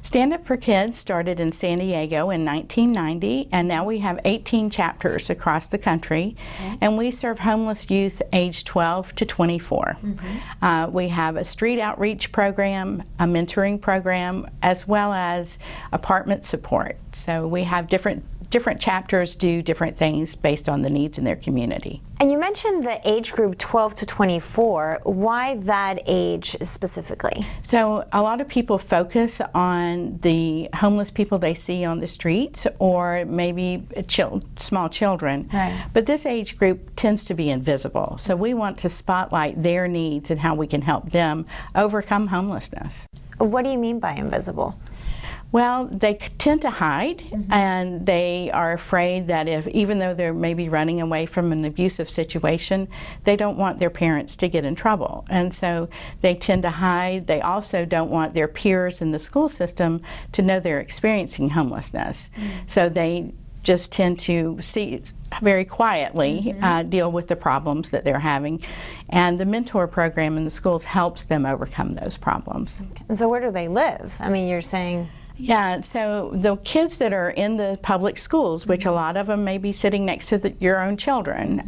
Stand Up for Kids started in San Diego in 1990, and now we have 18 chapters across the country, and we serve homeless youth aged 12 to 24. We have a street outreach program, a mentoring program, as well as apartment support. So we have different chapters do different things based on the needs in their community. And you mentioned the age group 12 to 24. Why that age specifically? So a lot of people focus on the homeless people they see on the streets, or maybe small children. Right. But this age group tends to be invisible. So we want to spotlight their needs and how we can help them overcome homelessness. What do you mean by invisible? Well, they tend to hide, and they are afraid that even though they're maybe running away from an abusive situation, they don't want their parents to get in trouble. And so they tend to hide. They also don't want their peers in the school system to know they're experiencing homelessness. So they just tend to see very quietly deal with the problems that they're having. And the mentor program in the schools helps them overcome those problems. And so where do they live? I mean, you're saying... Yeah, so the kids that are in the public schools, which a lot of them may be sitting next to your own children,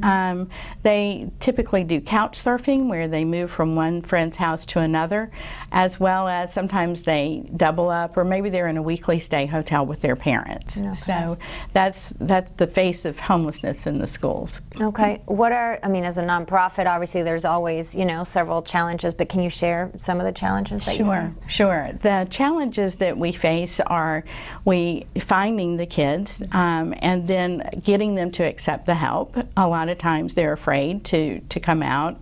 they typically do couch surfing, where they move from one friend's house to another, as well as sometimes they double up, or maybe they're in a weekly stay hotel with their parents. Okay. So that's the face of homelessness in the schools. Okay. I mean, as a nonprofit, obviously there's always, several challenges, but can you share some of the challenges that you face? Sure. The challenges that we face are finding the kids and then getting them to accept the help. A lot of times they're afraid to come out,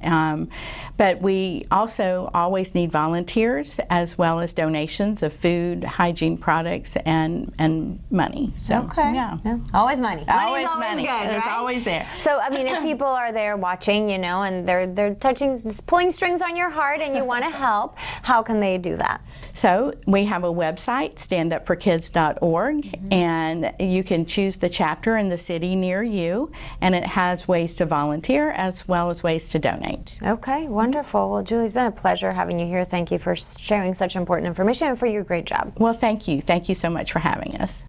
but we also always need volunteers, as well as donations of food, hygiene products, and money. So, okay. Yeah. Always money. Always money. Good, right? It's always there. So, I mean, if people are there watching, and they're pulling strings on your heart, and you want to help, how can they do that? So we have a website, StandUpForKids.org, and you can choose the chapter in the city near you, and it has ways to volunteer as well as ways to donate. Okay, wonderful. Well, Julie, it's been a pleasure having you here. Thank you for sharing such important information and for your great job. Well, thank you. Thank you so much for having us.